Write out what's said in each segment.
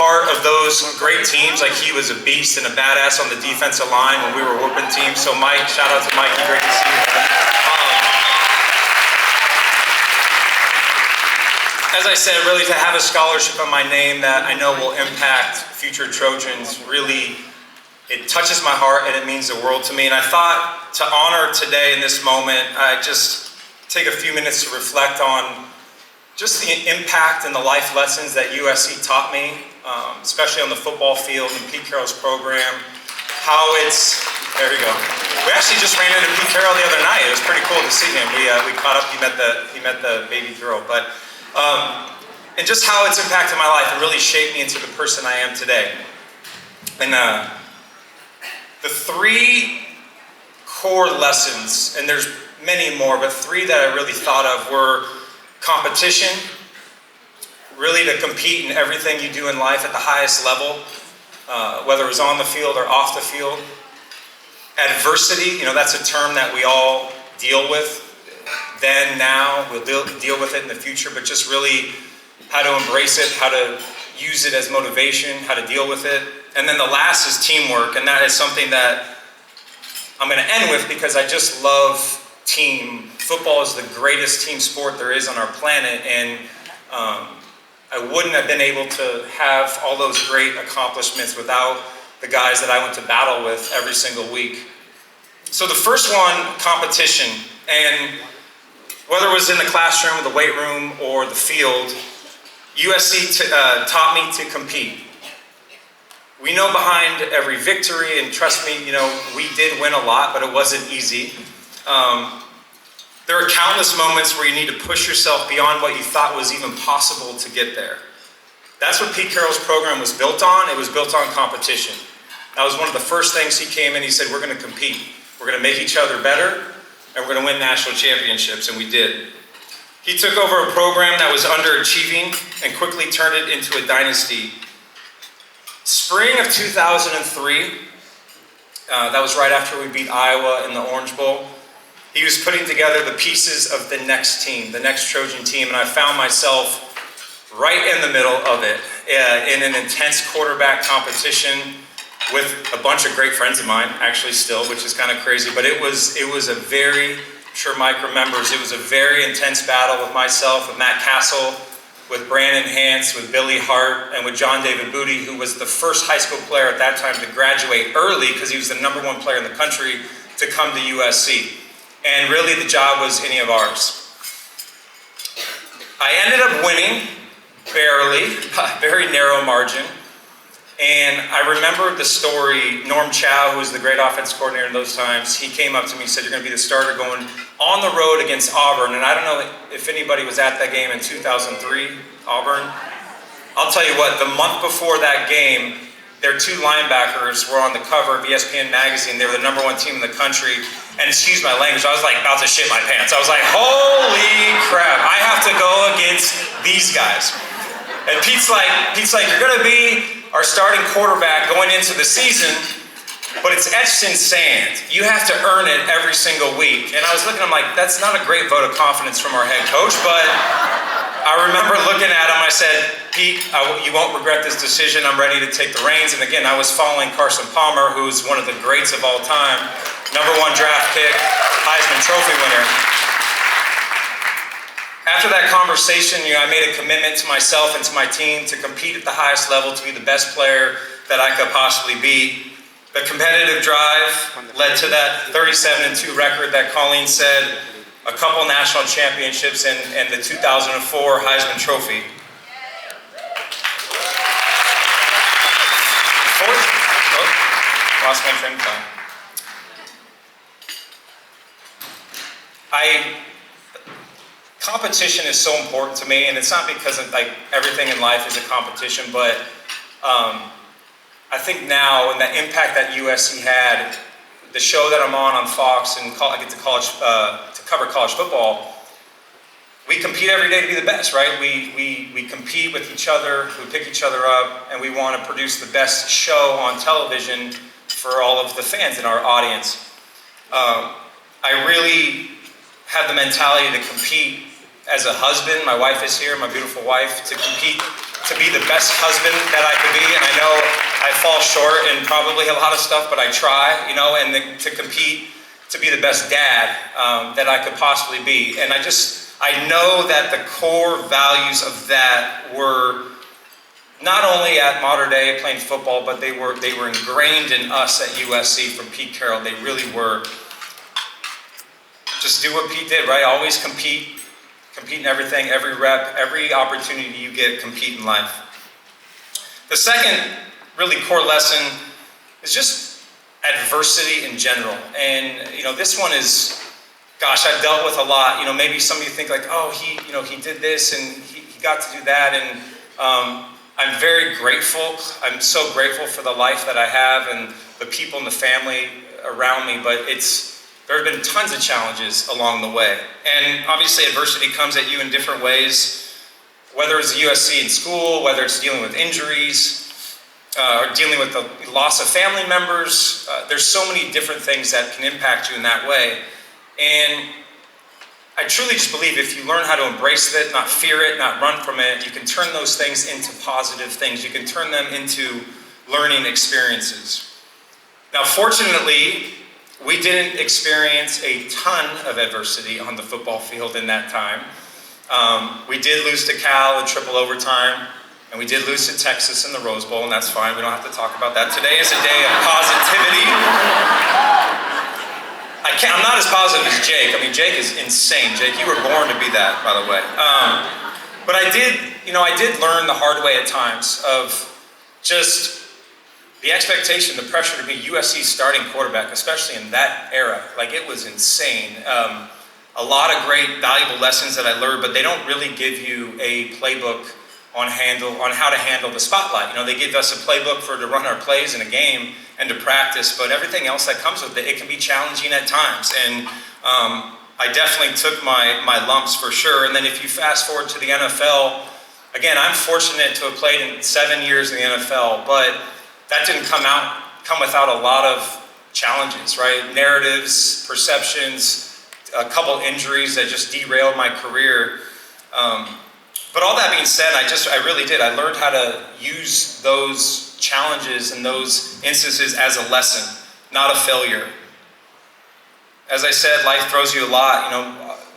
part of those great teams. Like, he was a beast and a badass on the defensive line when we were whooping teams. So Mike, shout out to Mikey, great to see you. As I said, really to have a scholarship on my name that I know will impact future Trojans, really, it touches my heart and it means the world to me. And I thought to honor today in this moment, I just take a few minutes to reflect on just the impact and the life lessons that USC taught me, especially on the football field and Pete Carroll's program. How it's, there you go. We actually just ran into Pete Carroll the other night. It was pretty cool to see him. We caught up. He met the baby girl, but and just how it's impacted my life and really shaped me into the person I am today. And the three core lessons, and there's many more, but three that I really thought of were competition, really to compete in everything you do in life at the highest level, whether it was on the field or off the field. Adversity, that's a term that we all deal with. Then, now, we'll deal with it in the future, but just really how to embrace it, how to use it as motivation, how to deal with it. And then the last is teamwork, and that is something that I'm going to end with because I just love team. Football is the greatest team sport there is on our planet, and I wouldn't have been able to have all those great accomplishments without the guys that I went to battle with every single week. So the first one, competition, and whether it was in the classroom, the weight room, or the field, USC taught me to compete. We know behind every victory, and trust me, we did win a lot, but it wasn't easy. There are countless moments where you need to push yourself beyond what you thought was even possible to get there. That's what Pete Carroll's program was built on. It was built on competition. That was one of the first things he came in. He said, we're going to compete. We're going to make each other better, and we're going to win national championships, and we did. He took over a program that was underachieving and quickly turned it into a dynasty. Spring of 2003, that was right after we beat Iowa in the Orange Bowl. He was putting together the pieces of the next team, the next Trojan team, and I found myself right in the middle of it, in an intense quarterback competition with a bunch of great friends of mine, actually still, which is kind of crazy, but it was a very, I'm sure Mike remembers, it was a very intense battle with myself, with Matt Castle, with Brandon Hance, with Billy Hart, and with John David Booty, who was the first high school player at that time to graduate early because he was the #1 player in the country to come to USC. And really the job was any of ours. I ended up winning, barely, very narrow margin. And I remember the story, Norm Chow, who was the great offense coordinator in those times, he came up to me and said, you're going to be the starter going on the road against Auburn. And I don't know if anybody was at that game in 2003, Auburn. I'll tell you what, the month before that game, their two linebackers were on the cover of ESPN magazine. They were the #1 team in the country. And excuse my language, I was like about to shit my pants. I was like, holy crap, I have to go against these guys. And Pete's like, you're going to be our starting quarterback going into the season, but it's etched in sand. You have to earn it every single week. And I was looking, I'm like, that's not a great vote of confidence from our head coach, but I remember looking at him, I said, Pete, you won't regret this decision. I'm ready to take the reins. And again, I was following Carson Palmer, who's one of the greats of all time, #1 draft pick, Heisman Trophy winner. After that conversation, I made a commitment to myself and to my team to compete at the highest level, to be the best player that I could possibly be. The competitive drive led to that 37-2 record that Colleen said, a couple national championships, and the 2004 Heisman Trophy. Lost my train of thought. Competition is so important to me, and it's not because of, everything in life is a competition, but I think now, and the impact that USC had, the show that I'm on Fox, and I get to cover college football, we compete every day to be the best, right? We compete with each other, we pick each other up, and we want to produce the best show on television for all of the fans in our audience. I really have the mentality to compete as a husband. My wife is here, my beautiful wife, to compete to be the best husband that I could be, and I know I fall short in probably a lot of stuff, but I try, and to compete to be the best dad that I could possibly be. And I know that the core values of that were not only at Mater Dei playing football, but they were ingrained in us at USC from Pete Carroll. They really were. Just do what Pete did, right? Always compete in everything, every rep, every opportunity you get, compete in life. The second really core lesson is just adversity in general. And, this one is, gosh, I've dealt with a lot. Maybe some of you think like, oh, he did this and he got to do that. And I'm very grateful. I'm so grateful for the life that I have and the people and the family around me, but there have been tons of challenges along the way. And obviously adversity comes at you in different ways, whether it's USC in school, whether it's dealing with injuries, or dealing with the loss of family members. There's so many different things that can impact you in that way. And I truly just believe if you learn how to embrace it, not fear it, not run from it, you can turn those things into positive things. You can turn them into learning experiences. Now, fortunately, we didn't experience a ton of adversity on the football field in that time. We did lose to Cal in triple overtime, and we did lose to Texas in the Rose Bowl, and that's fine. We don't have to talk about that. Today is a day of positivity. I'm not as positive as Jake. Jake is insane. Jake, you were born to be that, by the way. But I did learn the hard way at times of just the expectation, the pressure to be USC's starting quarterback, especially in that era. It was insane. A lot of great, valuable lessons that I learned, but they don't really give you a playbook on how to handle the spotlight. They give us a playbook to run our plays in a game and to practice, but everything else that comes with it can be challenging at times. And I definitely took my lumps for sure. And then if you fast forward to the NFL, again, I'm fortunate to have played in 7 years in the NFL, but that didn't come without a lot of challenges, right? Narratives, perceptions, a couple injuries that just derailed my career. But all that being said, I really did. I learned how to use those challenges and those instances as a lesson, not a failure. As I said, life throws you a lot.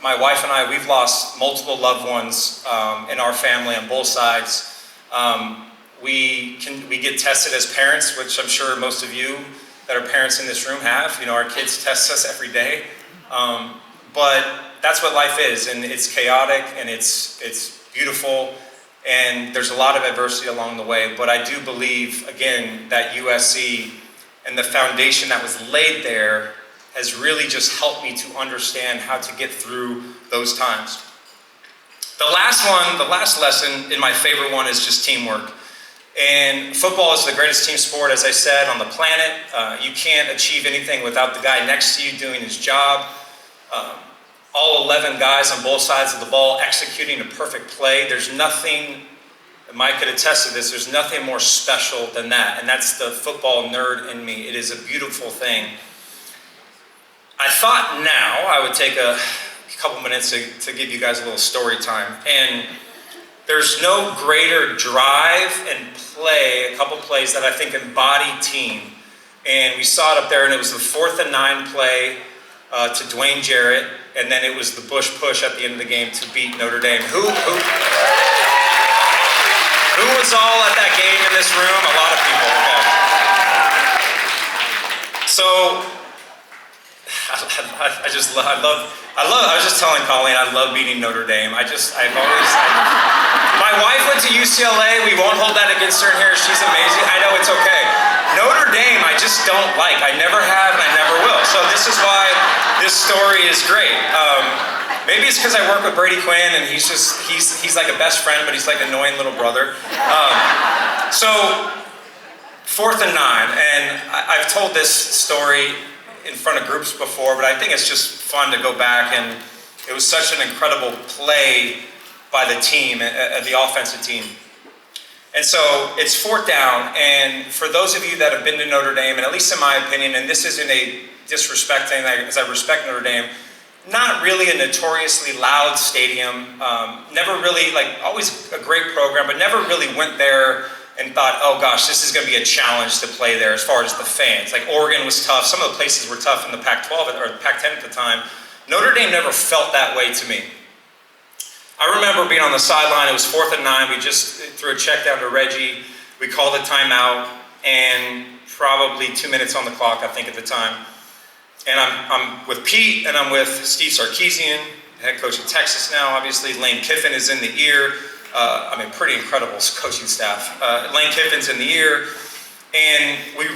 My wife and I, we've lost multiple loved ones in our family on both sides. We get tested as parents, which I'm sure most of you that are parents in this room have. Our kids test us every day. But that's what life is, and it's chaotic, and it's beautiful, and there's a lot of adversity along the way. But I do believe, again, that USC and the foundation that was laid there has really just helped me to understand how to get through those times. The last lesson, in my favorite one, is just teamwork. And football is the greatest team sport, as I said, on the planet. You can't achieve anything without the guy next to you doing his job. All 11 guys on both sides of the ball executing a perfect play. There's nothing, Mike could attest to this, there's nothing more special than that. And that's the football nerd in me. It is a beautiful thing. I thought now I would take a couple minutes to give you guys a little story time. And there's no greater drive and play, a couple plays that I think embody team. And we saw it up there, and it was the 4th and 9 play to Dwayne Jarrett, and then it was the Bush push at the end of the game to beat Notre Dame. Who was all at that game in this room? A lot of people. Okay. So I was just telling Colleen, I love beating Notre Dame. My wife went to UCLA. We won't hold that against her here. She's amazing. I know, it's okay. Notre Dame, I just don't like. I never have, and I never will. So this is why this story is great. Maybe it's because I work with Brady Quinn, and he's like a best friend, but he's like an annoying little brother. So 4th and 9, and I've told this story in front of groups before, but I think it's just fun to go back, and it was such an incredible play by the team, the offensive team. And so it's 4th down, and for those of you that have been to Notre Dame, and at least in my opinion, and this isn't a disrespect thing, as I respect Notre Dame, not really a notoriously loud stadium. Never really, like, always a great program, but never really went there and thought, oh gosh, this is going to be a challenge to play there as far as the fans. Like Oregon was tough. Some of the places were tough in the Pac-12 or the Pac-10 at the time. Notre Dame never felt that way to me. I remember being on the sideline. It was 4th and 9. We just threw a check down to Reggie. We called a timeout, and probably 2 minutes on the clock, I think, at the time. And I'm with Pete, and I'm with Steve Sarkisian, head coach of Texas now, obviously. Lane Kiffin is in the ear. Pretty incredible coaching staff. Lane Kiffin's in the ear, and we go,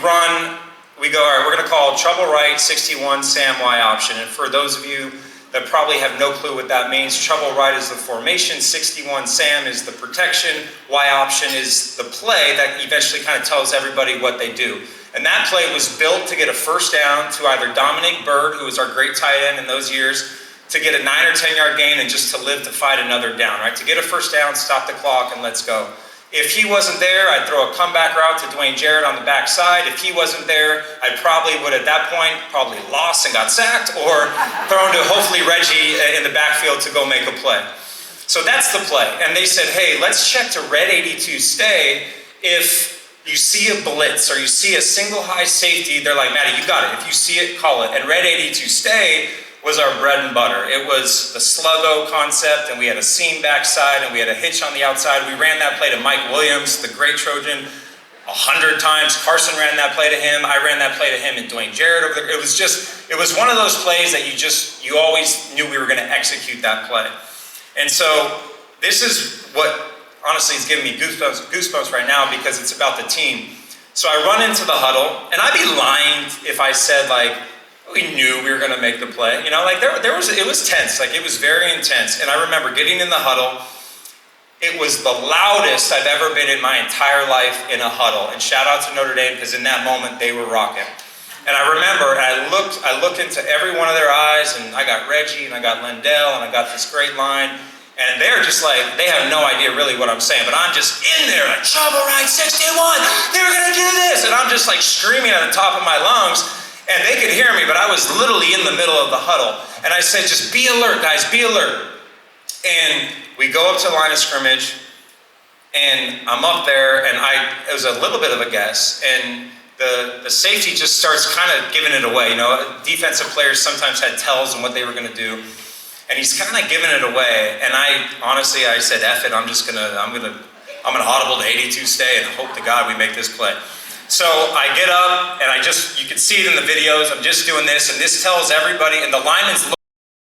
all right, we're going to call Trouble Right 61 Sam Y option. And for those of you that probably have no clue what that means, Trouble Right is the formation, 61 Sam is the protection, Y option is the play that eventually kind of tells everybody what they do. And that play was built to get a first down to either Dominic Byrd, who was our great tight end in those years, to get a 9 or 10 yard gain and just to live to fight another down, right? To get a first down, stop the clock, and let's go. If he wasn't there, I'd throw a comeback route to Dwayne Jarrett on the backside. If he wasn't there, I probably would at that point probably lost and got sacked, or thrown to hopefully Reggie in the backfield to go make a play. So that's the play. And they said, hey, let's check to red 82 stay if you see a blitz or you see a single high safety. They're like, Matty, you got it. If you see it, call it. And red 82 stay was our bread and butter. It was the sluggo concept, and we had a seam backside, and we had a hitch on the outside. We ran that play to Mike Williams, the great Trojan, 100 times. Carson ran that play to him. I ran that play to him and Dwayne Jarrett over there. It was one of those plays that you always knew we were going to execute that play. And so this is what honestly is giving me goosebumps right now, because it's about the team. So I run into the huddle, and I'd be lying if I said, like, we knew we were going to make the play. You know, like it was tense. Like, it was very intense. And I remember getting in the huddle. It was the loudest I've ever been in my entire life in a huddle. And shout out to Notre Dame, because in that moment they were rocking. And I remember, and I looked into every one of their eyes, and I got Reggie, and I got Lendell, and I got this great line. And they're just like, they have no idea really what I'm saying, but I'm just in there, like, Trouble Right 61, they were gonna do this. And I'm just like screaming at the top of my lungs. And they could hear me, but I was literally in the middle of the huddle. And I said, just be alert, guys, be alert. And we go up to the line of scrimmage, and I'm up there, and it was a little bit of a guess. And the safety just starts kind of giving it away. You know, defensive players sometimes had tells on what they were going to do. And he's kind of giving it away. And I said, F it, I'm gonna audible to 82 stay and hope to God we make this play. So I get up, and you can see it in the videos, I'm just doing this, and this tells everybody, and the lineman's